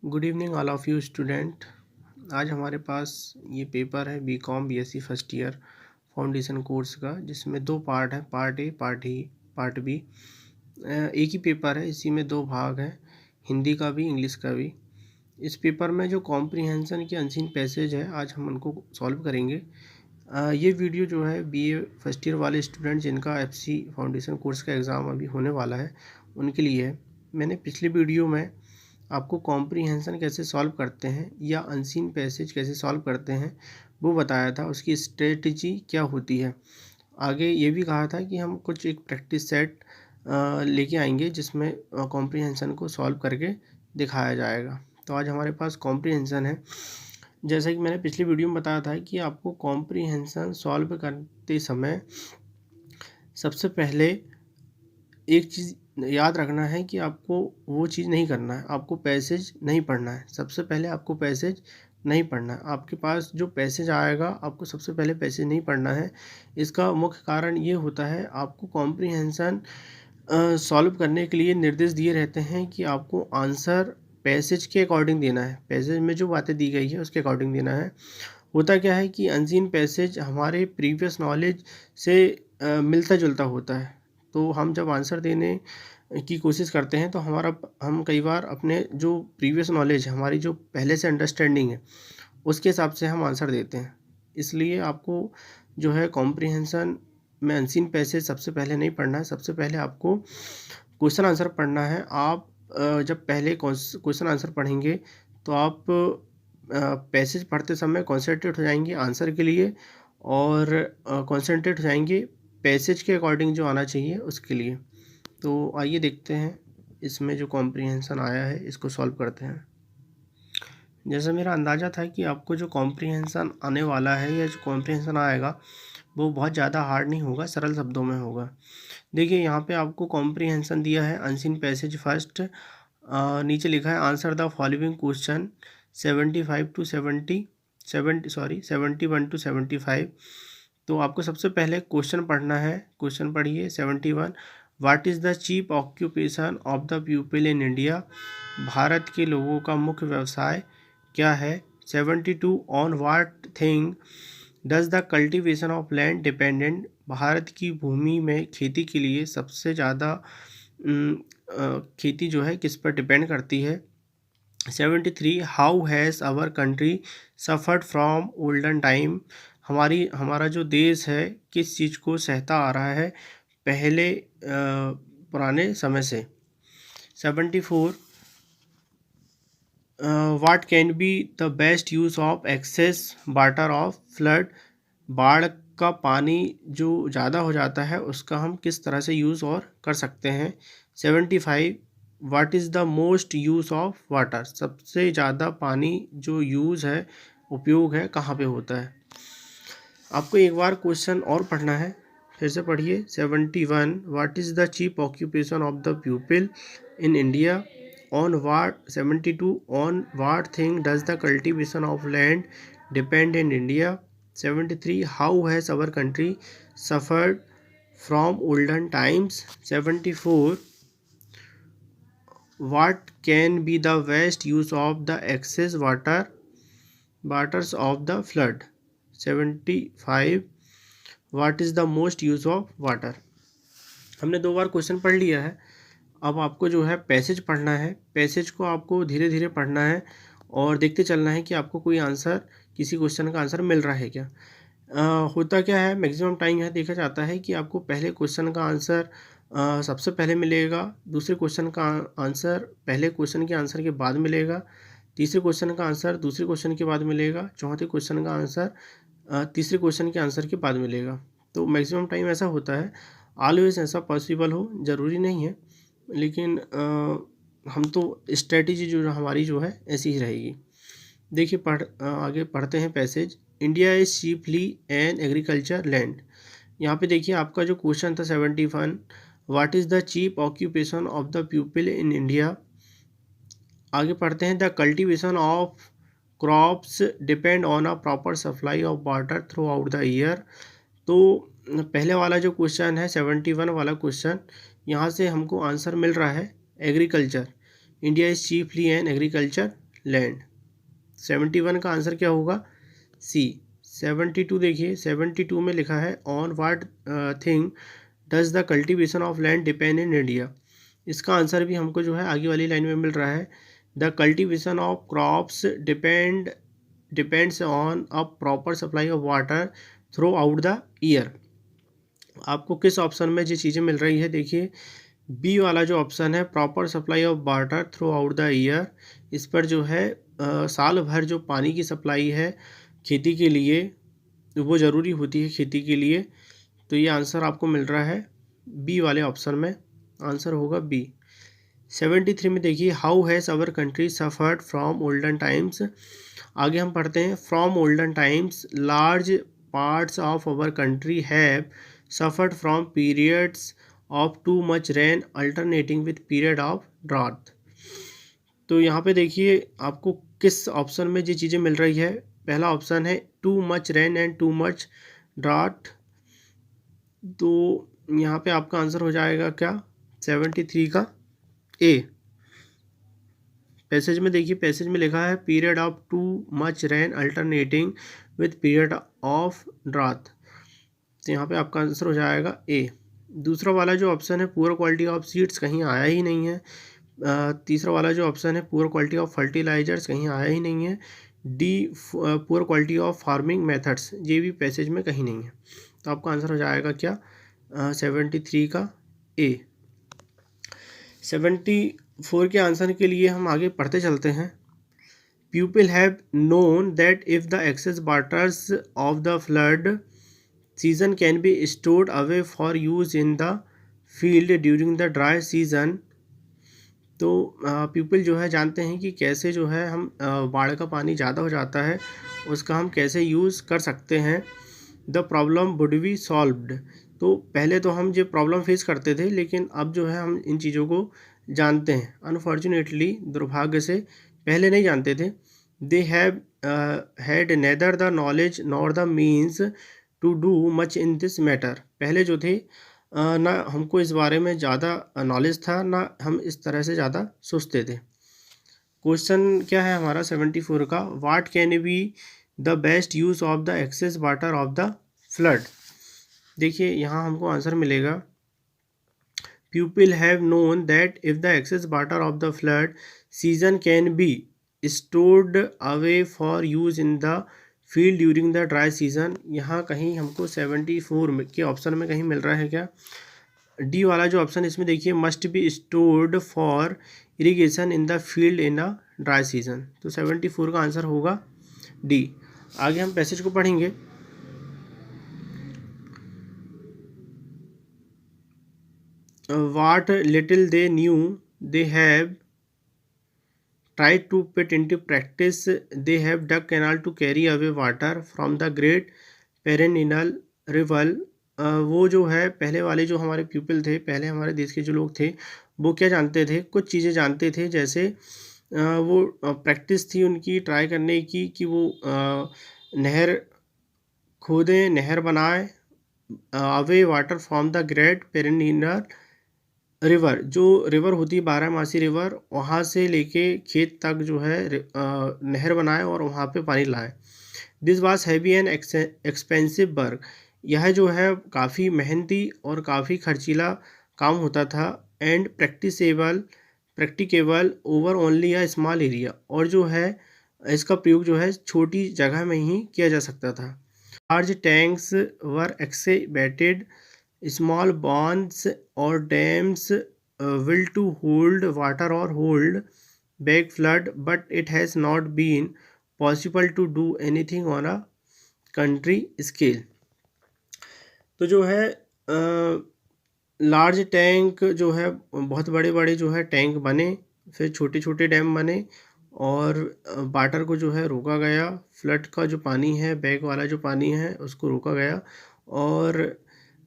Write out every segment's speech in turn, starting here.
Good evening all of you student. आज हमारे पास ये पेपर है BCom BSc first year foundation course का, जिसमें दो पार्ट है, पार्ट ए पार्ट बी। एक ही पेपर है, इसी में दो भाग हैं, हिंदी का भी इंग्लिश का भी। इस पेपर में जो कॉम्प्रिहेंशन के अनसीन पैसेज है, आज हम उनको सॉल्व करेंगे। ये वीडियो जो है बीए फर्स्ट ईयर वाले स्टूडेंट जिनका एफसी फाउंडेशन कोर्स का एग्ज़ाम अभी होने वाला है, उनके लिए है। मैंने पिछली वीडियो में आपको कॉम्प्रिहेंशन कैसे सॉल्व करते हैं या अनसीन पैसेज कैसे सॉल्व करते हैं वो बताया था, उसकी स्ट्रेटजी क्या होती है। आगे ये भी कहा था कि हम कुछ एक प्रैक्टिस सेट लेके आएंगे जिसमें कॉम्प्रिहेंशन को सॉल्व करके दिखाया जाएगा। तो आज हमारे पास कॉम्प्रिहेंशन है। जैसा कि मैंने पिछली वीडियो में बताया था कि आपको कॉम्प्रिहेंशन सॉल्व करते समय सबसे पहले एक चीज़ याद रखना है कि आपको वो चीज़ नहीं करना है, आपको पैसेज नहीं पढ़ना है। सबसे पहले आपको पैसेज नहीं पढ़ना है। आपके पास जो पैसेज आएगा, आपको सबसे पहले पैसेज नहीं पढ़ना है। इसका मुख्य कारण ये होता है, आपको कॉम्प्रिहेंशन सॉल्व करने के लिए निर्देश दिए रहते हैं कि आपको आंसर पैसेज के अकॉर्डिंग देना है। पैसेज में जो बातें दी गई है उसके अकॉर्डिंग देना है। होता क्या है कि अनसीन पैसेज हमारे प्रीवियस नॉलेज से मिलता जुलता होता है। तो हम जब आंसर देने की कोशिश करते हैं तो हम कई बार अपने जो प्रीवियस नॉलेज, हमारी जो पहले से अंडरस्टैंडिंग है, उसके हिसाब से हम आंसर देते हैं। इसलिए आपको जो है कॉम्प्रिहेंशन में अनसीन पैसेज सबसे पहले नहीं पढ़ना है। सबसे पहले आपको क्वेश्चन आंसर पढ़ना है। आप जब पहले क्वेश्चन आंसर पढ़ेंगे तो आप पैसेज पढ़ते समय कॉन्सेंट्रेट हो जाएंगे आंसर के लिए, और कॉन्सेंट्रेट हो जाएंगे पैसेज के अकॉर्डिंग जो आना चाहिए उसके लिए। तो आइए देखते हैं इसमें जो कॉम्प्रिहेंशन आया है इसको सॉल्व करते हैं। जैसा मेरा अंदाज़ा था कि आपको जो कॉम्प्रिहेंशन आने वाला है या जो कॉम्प्रिहेंशन आएगा वो बहुत ज़्यादा हार्ड नहीं होगा, सरल शब्दों में होगा। देखिए यहाँ पे आपको कॉम्प्रिहेंशन दिया है अनसीन पैसेज फर्स्ट। नीचे लिखा है answer the following question 71 to 75। तो आपको सबसे पहले क्वेश्चन पढ़ना है। क्वेश्चन पढ़िए 71। What is the chief occupation of the people in India? Bharat के लोगों का मुख्य व्यवसाय क्या है? 72 on what thing does the cultivation of land dependent? Bharat की भूमि में खेती के लिए सबसे ज़्यादा खेती जो है किस पर डिपेंड करती है? 73 how has our country suffered from olden time? हमारा जो देश है किस चीज़ को सहता आ रहा है पहले पुराने समय से? 74 what can be the best use of excess water of flood? बाढ़ का पानी जो ज़्यादा हो जाता है उसका हम किस तरह से यूज़ और कर सकते हैं? 75 what is the most use of water? सबसे ज़्यादा पानी जो यूज़ है, उपयोग है, कहाँ पे होता है? आपको एक बार क्वेश्चन और पढ़ना है, फिर से पढ़िए 71 what is the chief occupation of the people in India? On what 72 on what thing does the cultivation of land depend in India? 73 how has our country suffered from olden times? 74 what can be the best use of the excess waters of the flood? 75 what is the most use of water? हमने दो बार question पढ़ लिया है। अब आपको जो है passage पढ़ना है। पैसेज को आपको धीरे धीरे पढ़ना है और देखते चलना है कि आपको कोई आंसर, किसी क्वेश्चन का आंसर मिल रहा है क्या। होता क्या है, मैक्सिमम टाइम यह देखा जाता है कि आपको पहले क्वेश्चन का आंसर सबसे पहले मिलेगा, दूसरे क्वेश्चन का आंसर पहले क्वेश्चन के आंसर के बाद मिलेगा, तीसरे क्वेश्चन का आंसर दूसरे क्वेश्चन के बाद मिलेगा, चौथे क्वेश्चन का आंसर तीसरे क्वेश्चन के आंसर के बाद मिलेगा। तो मैक्सिमम टाइम ऐसा होता है। ऑलवेज ऐसा पॉसिबल हो ज़रूरी नहीं है, लेकिन हम तो स्ट्रेटजी जो हमारी जो है ऐसी ही रहेगी। देखिए आगे पढ़ते हैं passage. India is chiefly an agriculture land. यहाँ पे देखिए आपका जो क्वेश्चन था 71 what is the chief occupation of the people in India. आगे पढ़ते हैं the cultivation of crops depend on a proper supply of water through out the year. तो पहले वाला जो क्वेश्चन है 71 वाला क्वेश्चन, यहाँ से हमको आंसर मिल रहा है agriculture. India is chiefly an agriculture land. 71 का आंसर क्या होगा? सी। 72 देखिए, 72 में लिखा है on what thing does the cultivation of land depend in India. इसका आंसर भी हमको जो है आगे वाली लाइन में मिल रहा है। The cultivation of crops depends on a proper supply of water through out the year. आपको किस ऑप्शन में ये चीज़ें मिल रही है? देखिए, बी वाला जो ऑप्शन है, proper supply of water through out the year, इस पर जो है साल भर जो पानी की सप्लाई है खेती के लिए वो ज़रूरी होती है खेती के लिए। तो ये आंसर आपको मिल रहा है बी वाले ऑप्शन में, आंसर होगा बी। 73 में देखिए, how has our country suffered from olden times. आगे हम पढ़ते हैं, from olden times large parts of our country have suffered from periods of too much rain alternating with period of drought. तो यहाँ पे देखिए आपको किस ऑप्शन में ये चीज़ें मिल रही है। पहला ऑप्शन है to much rain and too much drought. तो यहाँ पे आपका आंसर हो जाएगा क्या? 73 का ए। पैसेज में देखिए, पैसेज में लिखा है period of too much rain alternating with period of drought. तो यहाँ पे आपका आंसर हो जाएगा ए। दूसरा वाला जो ऑप्शन है पुअर क्वालिटी ऑफ सीड्स, कहीं आया ही नहीं है। तीसरा वाला जो ऑप्शन है पुअर क्वालिटी ऑफ फर्टिलाइजर्स, कहीं आया ही नहीं है। D poor quality of farming methods, ये भी पैसेज में कहीं नहीं है। तो आपका आंसर हो जाएगा क्या? 73 का ए। 74 के आंसर के लिए हम आगे पढ़ते चलते हैं। People have known that if the excess waters of the flood season can be stored away for use in the field during the dry season. तो पीपल जो है जानते हैं कि कैसे जो है हम बाढ़ का पानी ज़्यादा हो जाता है उसका हम कैसे यूज़ कर सकते हैं। The problem would be solved. तो पहले तो हम ये प्रॉब्लम फेस करते थे, लेकिन अब जो है हम इन चीज़ों को जानते हैं। अनफॉर्चुनेटली, दुर्भाग्य से पहले नहीं जानते थे। They have had neither the knowledge nor the means to do much in this matter. पहले जो थे ना हमको इस बारे में ज़्यादा नॉलेज था, ना हम इस तरह से ज़्यादा सोचते थे। क्वेश्चन क्या है हमारा 74 का? What can be the best use of the excess water of the flood. देखिए यहाँ हमको आंसर मिलेगा, people have known that if the excess water of the flood season can be stored away for use in the field during the dry season. यहाँ कहीं हमको 74 के option में कहीं मिल रहा है क्या? डी वाला जो ऑप्शन इसमें देखिए, must be stored for irrigation in the field in a dry season. तो 74 का आंसर होगा डी। आगे हम पैसेज को पढ़ेंगे। What little they knew they have tried to put into practice, they have dug canal to carry away water from the great perennial river। वो जो है पहले वाले जो हमारे पीपल थे, पहले हमारे देश के जो लोग थे, वो क्या जानते थे? कुछ चीज़ें जानते थे, जैसे वो प्रैक्टिस थी उनकी ट्राई करने की कि वो नहर खोदें, नहर बनाए away water from the great perennial river. जो रिवर होती है बारहमासी रिवर, वहाँ से लेके खेत तक जो है नहर बनाए और वहाँ पे पानी लाए। This was heavy and expensive work. यह जो है काफ़ी मेहनती और काफ़ी खर्चीला काम होता था। And practicable over only a small area. और जो है इसका प्रयोग जो है छोटी जगह में ही किया जा सकता था। Large tanks were excavated, small ponds or dams will to hold water or hold back flood, but it has not been possible to do anything on a country scale। तो जो है लार्ज टैंक जो है, बहुत बड़े बड़े जो है टैंक बने, फिर छोटे छोटे डैम बने और वाटर को जो है रोका गया। फ्लड का जो पानी है, बैक वाला जो पानी है, उसको रोका गया। और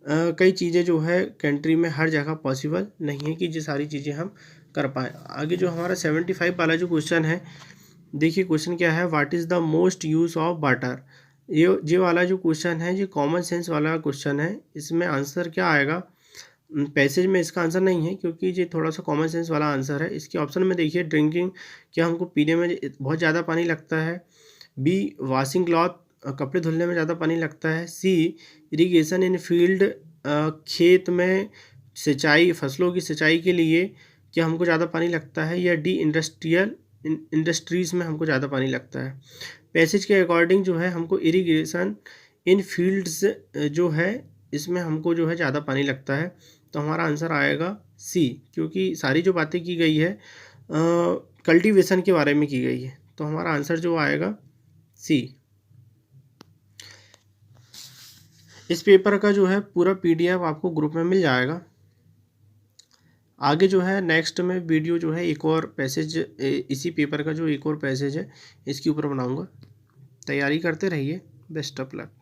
कई चीज़ें जो है कंट्री में हर जगह पॉसिबल नहीं है कि ये सारी चीज़ें हम कर पाएँ। आगे जो हमारा 75 वाला जो क्वेश्चन है, देखिए क्वेश्चन क्या है, what is the most use of water. ये वाला जो क्वेश्चन है, ये कॉमन सेंस वाला क्वेश्चन है। इसमें आंसर क्या आएगा? पैसेज में इसका आंसर नहीं है, क्योंकि ये थोड़ा सा कॉमन सेंस वाला आंसर है। इसके ऑप्शन में देखिए, ड्रिंकिंग, क्या हमको पीने में बहुत ज़्यादा पानी लगता है। बी, वॉशिंग क्लॉथ, कपड़े धुलने में ज़्यादा पानी लगता है। सी, इरिगेशन इन फील्ड, खेत में सिंचाई, फसलों की सिंचाई के लिए क्या हमको ज़्यादा पानी लगता है। या डी, इंडस्ट्रीज़ में हमको ज़्यादा पानी लगता है। पैसेज के अकॉर्डिंग जो है हमको इरिगेशन इन फील्ड्स जो है इसमें हमको जो है ज़्यादा पानी लगता है। तो हमारा आंसर आएगा सी, क्योंकि सारी जो बातें की गई है कल्टीवेशन के बारे में की गई है। तो हमारा आंसर जो आएगा सी। इस पेपर का जो है पूरा PDF आपको ग्रुप में मिल जाएगा। आगे जो है नेक्स्ट में वीडियो जो है एक और पैसेज, इसी पेपर का जो एक और पैसेज है इसके ऊपर बनाऊंगा। तैयारी करते रहिए। Best of luck.